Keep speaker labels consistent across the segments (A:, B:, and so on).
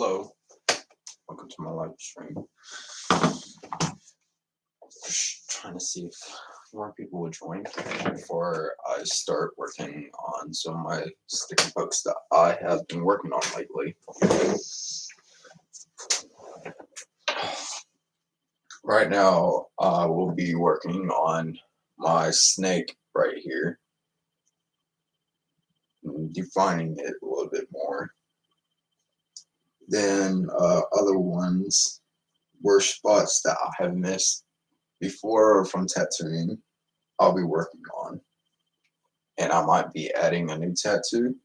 A: Hello, welcome to my live stream. Just trying to see if more people will join before I start working on some of my sticky books that I have been working on lately. Right now, I will be working on my snake right here, defining it a little bit more. Then other ones were spots that I have missed before from tattooing. I'll be working on, and I might be adding a new tattoo,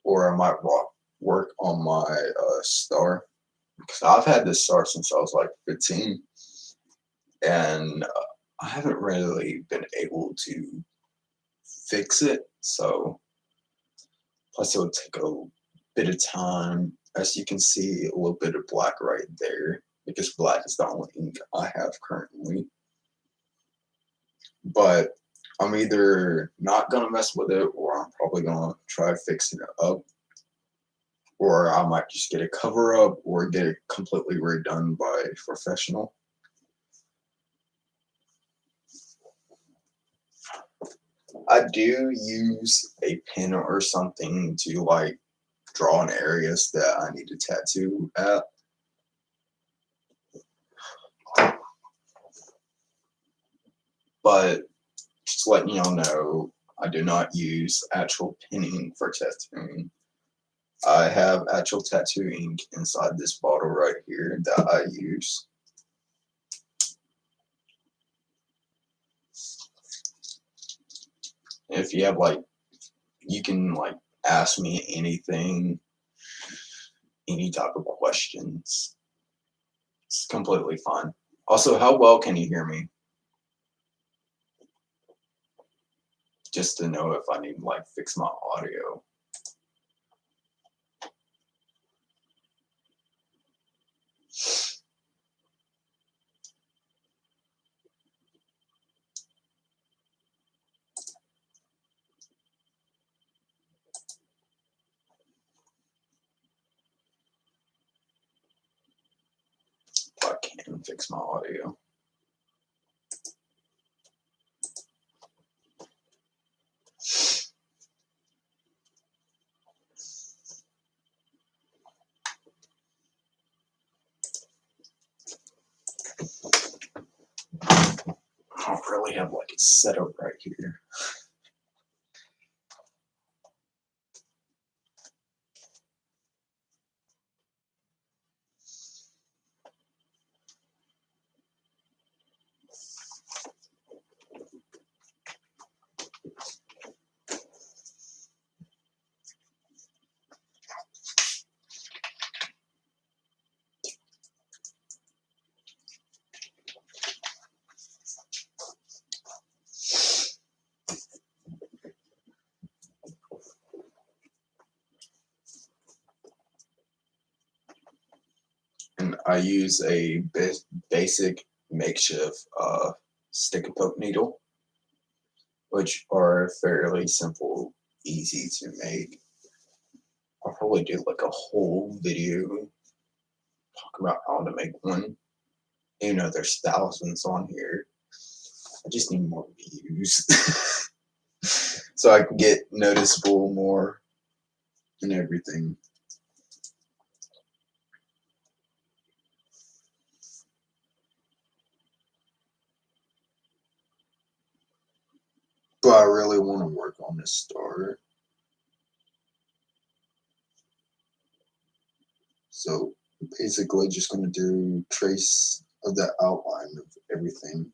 A: or I might work on my star, because I've had this star since I was like 15, and I haven't really been able to fix it. So plus it would take a bit of time. As you can see, a little bit of black right there, because black is the only ink I have currently. But I'm either not gonna mess with it, or I'm probably gonna try fixing it up, or I might just get a cover up or get it completely redone by a professional. I do use a pen or something to like draw in areas that I need to tattoo at. But just letting y'all know, I do not use actual pinning for tattooing. I have actual tattoo ink inside this bottle right here that I use. If you have like, you can like ask me anything, any type of questions. It's completely fine. Also, how well can you hear me? Just to know if I need to like fix my audio. I can fix my audio. I don't really have like a setup right here. And I use a basic makeshift stick and poke needle, which are fairly simple, easy to make. I'll probably do like a whole video talk about how to make one. You know, there's thousands on here. I just need more views so I can get noticeable more and everything. But I really want to work on this star. So basically just going to do trace of the outline of everything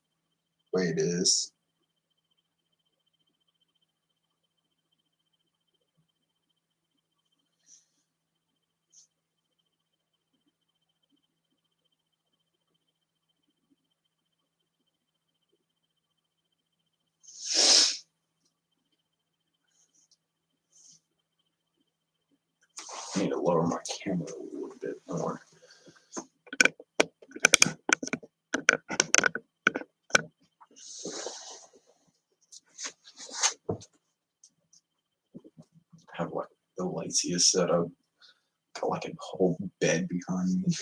A: the way it is. I need to lower my camera a little bit more. Have like the laziest setup. got like a whole bed behind me.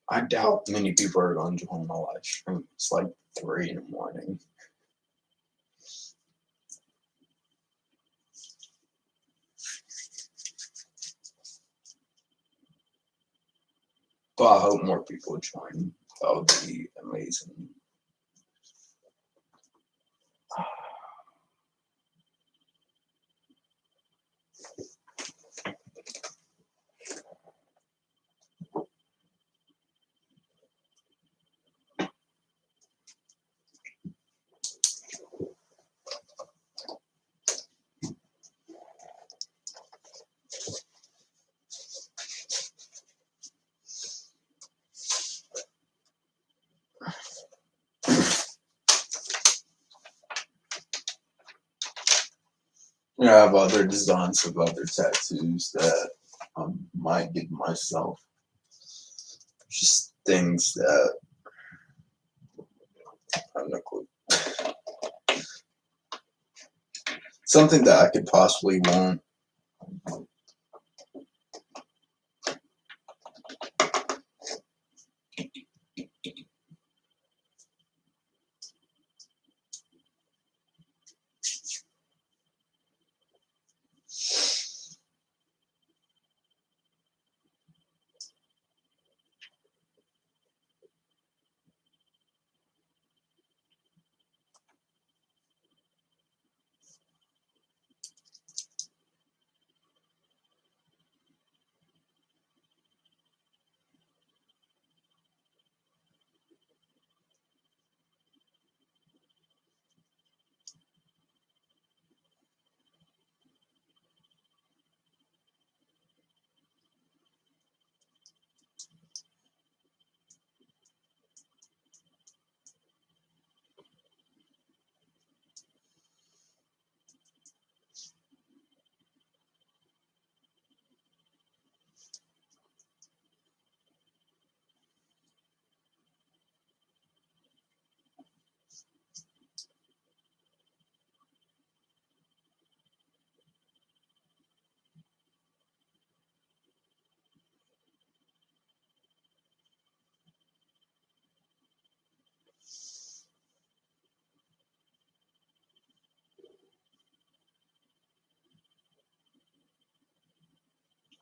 A: I doubt many people are going to join my live stream. It's like 3 in the morning. But I hope more people join. That would be amazing. I have other designs of other tattoos that I might give myself. Just things that I have no clue. Something that I could possibly want.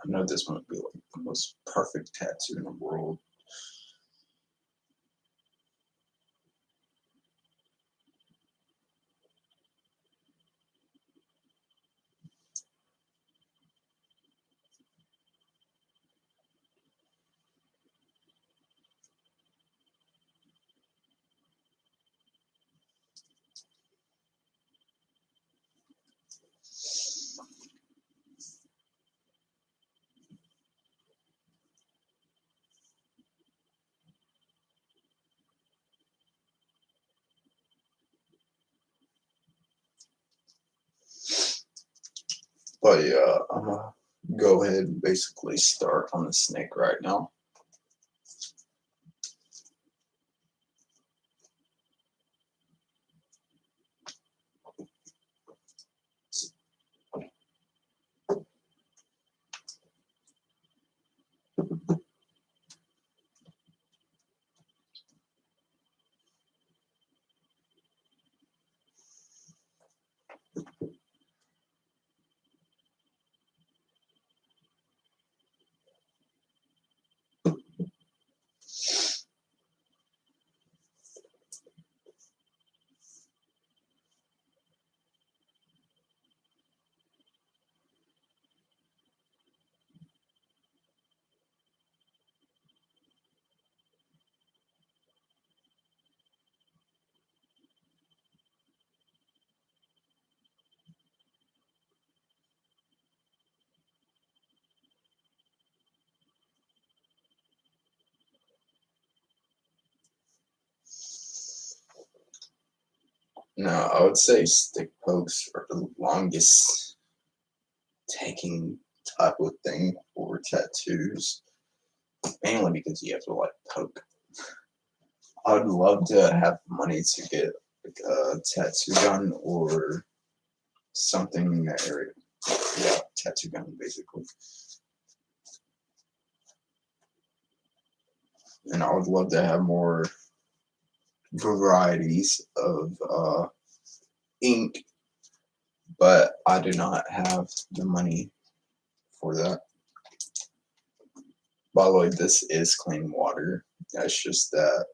A: I know this won't be like the most perfect tattoo in the world. But yeah, I'm gonna go ahead and basically start on the snake right now. No, I would say stick pokes are the longest taking type of thing for tattoos, mainly because you have to like poke. I would love to have money to get like a tattoo gun or something in that area. Yeah, tattoo gun basically. And I would love to have more varieties of ink, but I do not have the money for that. By the way, this is clean water. That's just that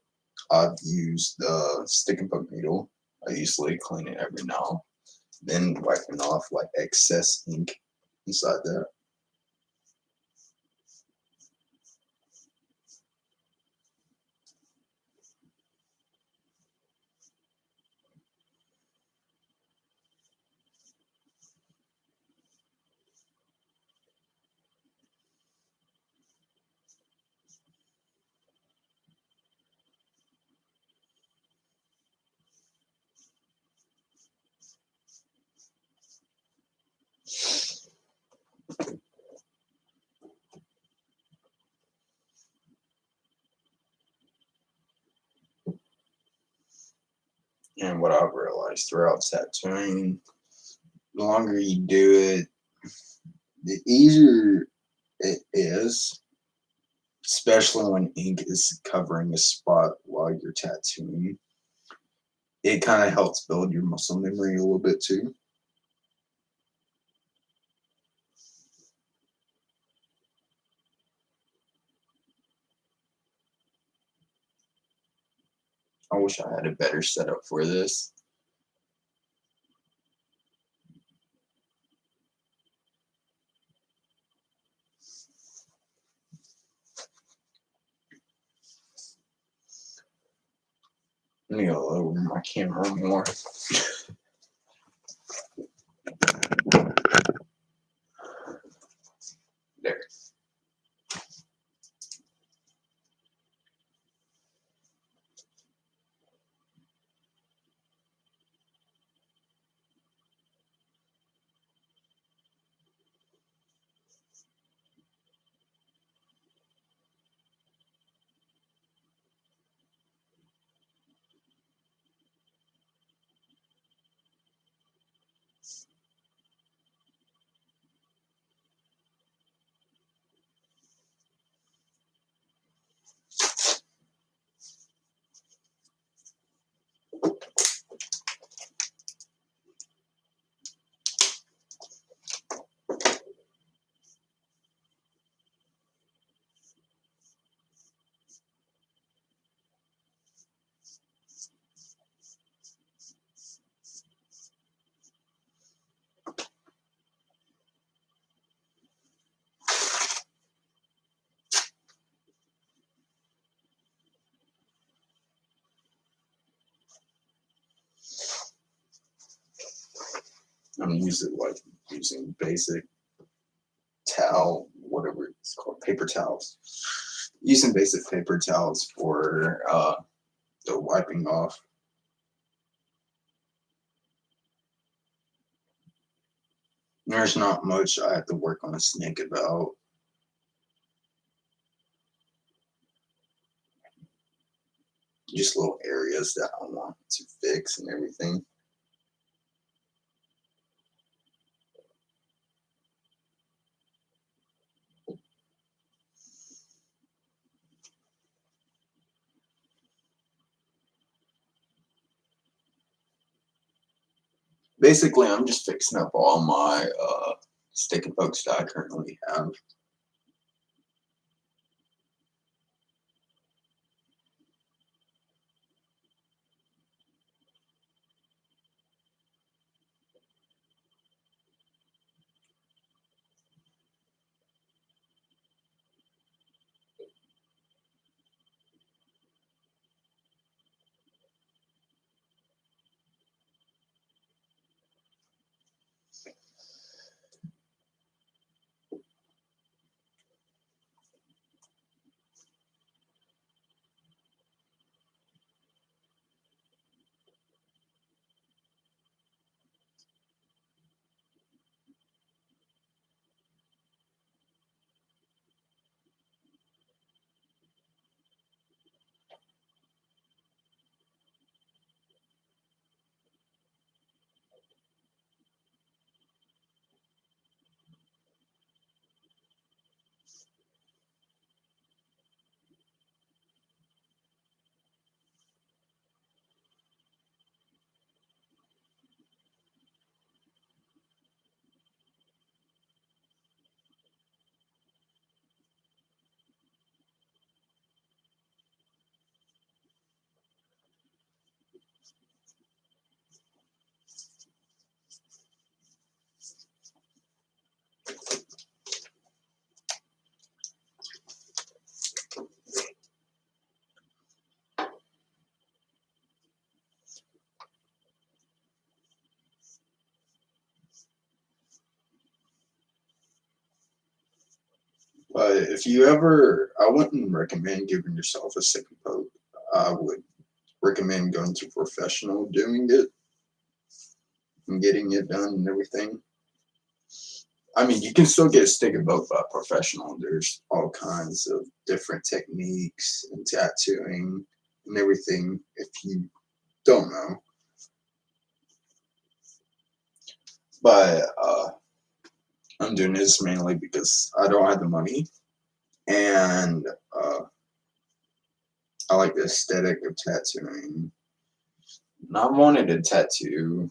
A: I've used the stick and poke needle. I usually clean it every now, then wiping off like excess ink inside that. And what I've realized throughout tattooing, the longer you do it, the easier it is, especially when ink is covering a spot while you're tattooing. It kind of helps build your muscle memory a little bit too. I wish I had a better setup for this. Let me go over my camera more. There. I'm using basic towel, whatever it's called, paper towels. Using basic paper towels for the wiping off. There's not much I have to work on a snake about. Just little areas that I want to fix and everything. Basically, I'm just fixing up all my stick and pokes that I currently have. But if you ever, I wouldn't recommend giving yourself a second poke. I would recommend going to a professional doing it and getting it done and everything. I mean, you can still get a stick and poke by a professional. There's all kinds of different techniques and tattooing and everything if you don't know. But I'm doing this mainly because I don't have the money, and I like the aesthetic of tattooing. And I wanted a tattoo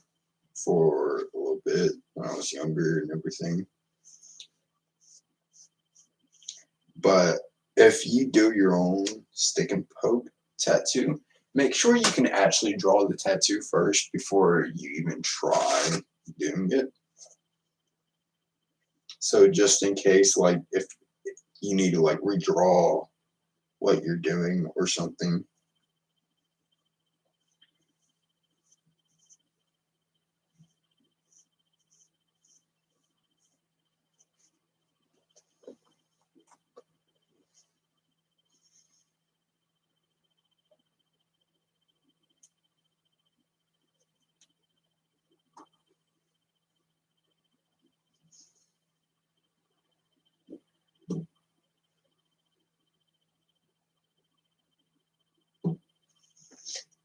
A: for a little bit when I was younger and everything. But if you do your own stick and poke tattoo, make sure you can actually draw the tattoo first before you even try doing it. So just in case, like if you need to like redraw what you're doing or something.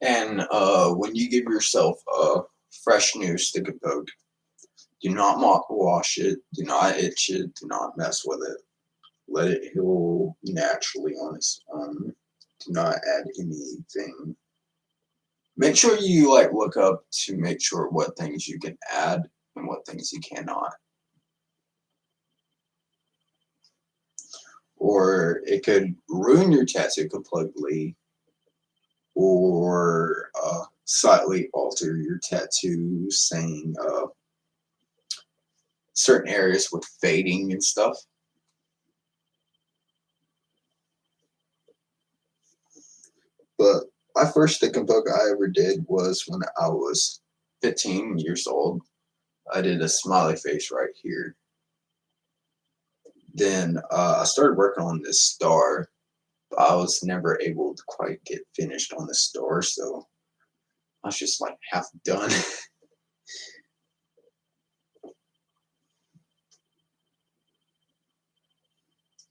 A: And when you give yourself a fresh new stick and poke, do not wash it, do not itch it, do not mess with it. Let it heal naturally on its own. Do not add anything. Make sure you like look up to make sure what things you can add and what things you cannot. Or it could ruin your tattoo completely, or slightly alter your tattoo, saying certain areas with fading and stuff. But my first stick and poke I ever did was when I was 15 years old. I did a smiley face right here. Then I started working on this star. But I was never able to quite get finished on the star, so I was just like half done.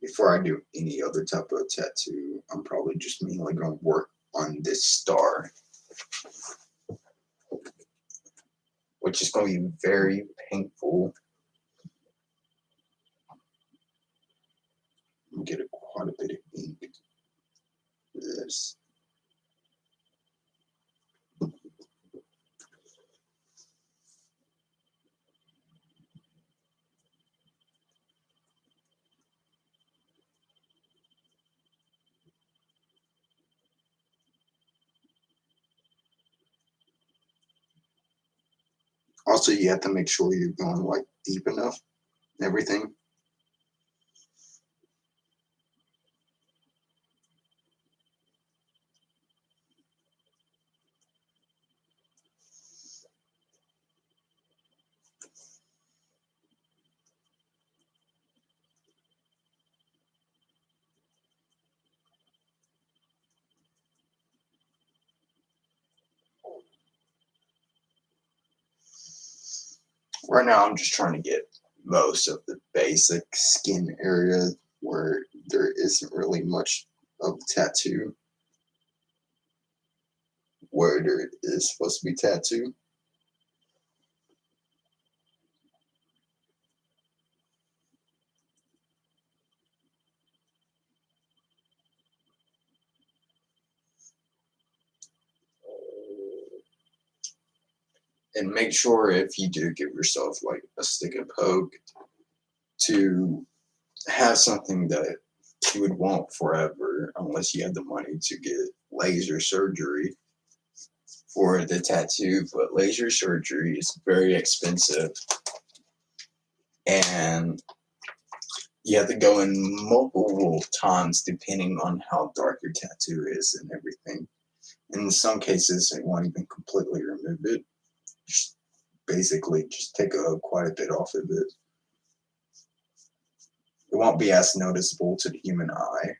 A: Before I do any other type of tattoo, I'm probably just mainly going to work on this star, which is going to be very painful. I'm getting quite a bit of ink for this. Also, you have to make sure you're going like deep enough and everything. Right now, I'm just trying to get most of the basic skin area where there isn't really much of tattoo, where there is supposed to be tattoo. And make sure if you do give yourself like a stick and poke to have something that you would want forever, unless you have the money to get laser surgery for the tattoo. But laser surgery is very expensive, and you have to go in multiple times depending on how dark your tattoo is and everything. In some cases, they won't even completely remove it. Just basically just take quite a bit off of it. it won't be as noticeable to the human eye.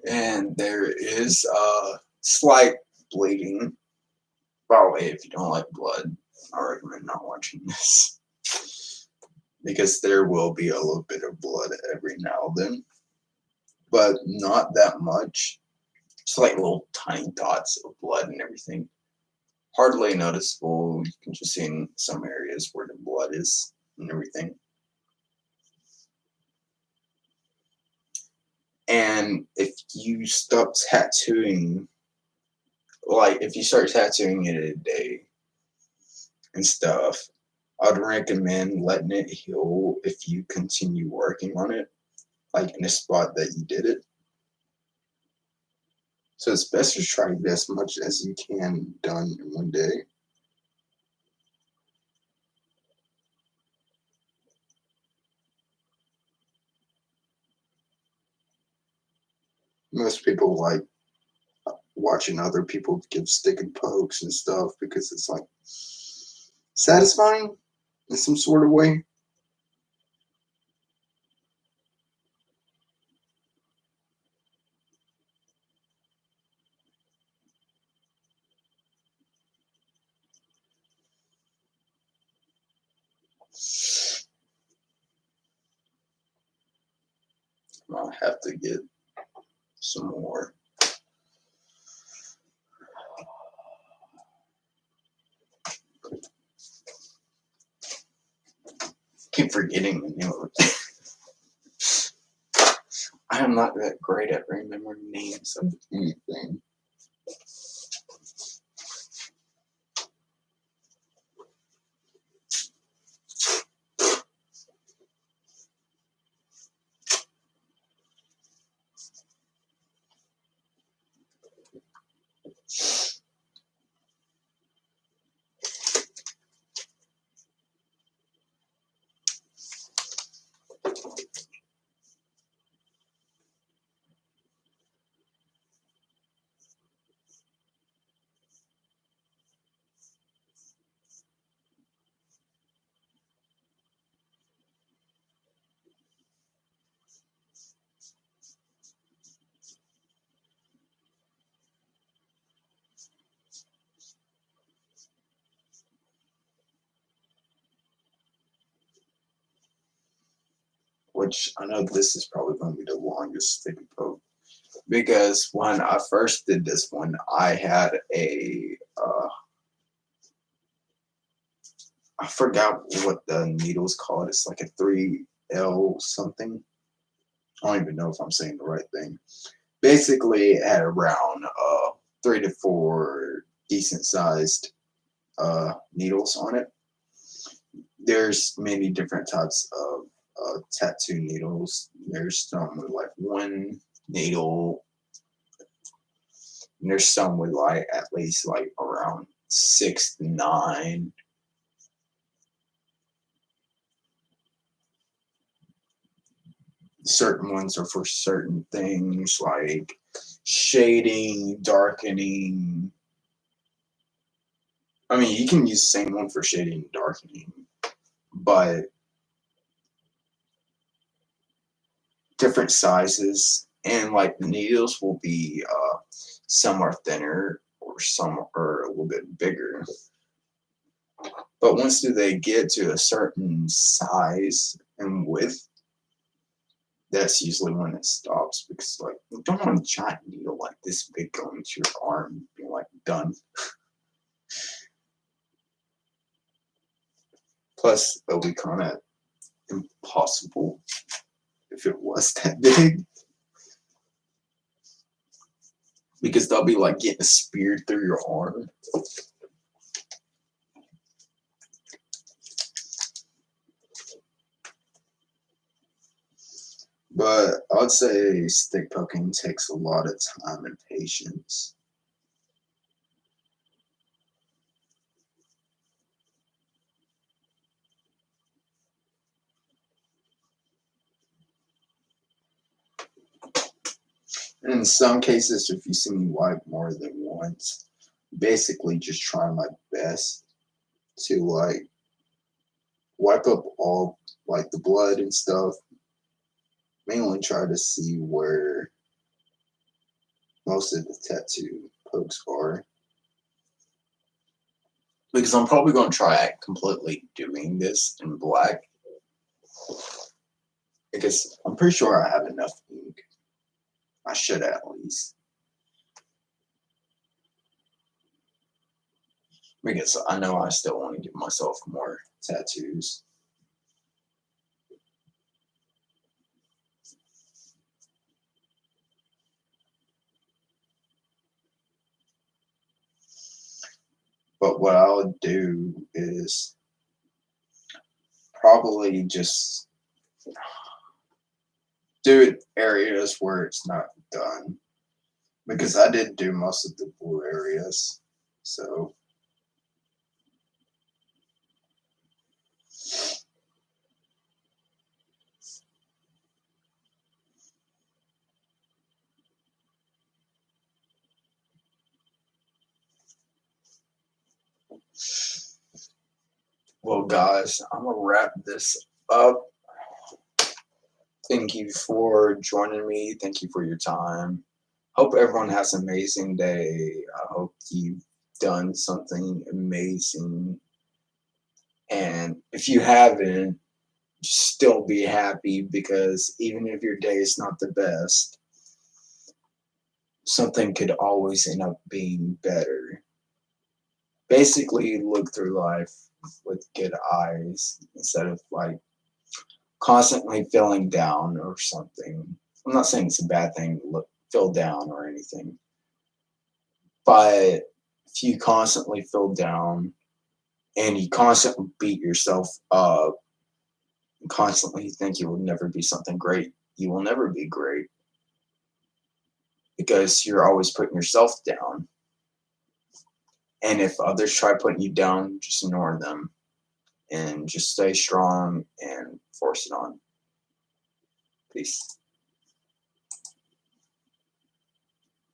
A: And there is slight bleeding. Probably if you don't like blood, I recommend not watching this. Because there will be a little bit of blood every now and then. But not that much. Just like little tiny dots of blood and everything. Hardly noticeable. You can just see in some areas where the blood is and everything. And if you stop tattooing, like if you start tattooing it a day and stuff, I'd recommend letting it heal if you continue working on it, like in the spot that you did it. So it's best to try to get as much as you can done in one day. Most people like watching other people give stick and pokes and stuff because it's like satisfying in some sort of way. I'll have to get some more. Keep forgetting the name of it. I am not that great at remembering names of anything. Which I know this is probably going to be the longest stick and poke. Because when I first did this one, I had a, I forgot what the needle's called. It's like a 3L something. I don't even know if I'm saying the right thing. Basically, it had around 3 to 4 decent sized needles on it. There's many different types of tattoo needles. There's some with like one needle. And there's some with like at least like around 6 to 9. Certain ones are for certain things like shading, darkening. I mean, you can use the same one for shading and darkening, but different sizes, and like the needles will be some are thinner or some are a little bit bigger. But once they get to a certain size and width, that's usually when it stops, because like you don't want a giant needle like this big going to your arm and being like done. Plus, it'll be kind of impossible if it was that big, because they'll be like getting speared through your arm. But I'd say stick poking takes a lot of time and patience. In some cases, if you see me wipe more than once, basically just try my best to like wipe up all like the blood and stuff. Mainly try to see where most of the tattoo pokes are. Because I'm probably going to try completely doing this in black. Because I'm pretty sure I have enough ink. I should at least. Because I know I still want to give myself more tattoos. But what I would do is probably just do it areas where it's not done. Because I did do most of the blue areas. So well, guys, I'm gonna wrap this up. Thank you for joining me. Thank you for your time. Hope everyone has an amazing day. I hope you've done something amazing. And if you haven't, still be happy because even if your day is not the best, something could always end up being better. Basically, look through life with good eyes instead of like constantly feeling down or something. I'm not saying it's a bad thing to feel down or anything, but if you constantly feel down and you constantly beat yourself up, and constantly think you will never be something great, you will never be great because you're always putting yourself down. And if others try putting you down, just ignore them and just stay strong and force it on. Peace.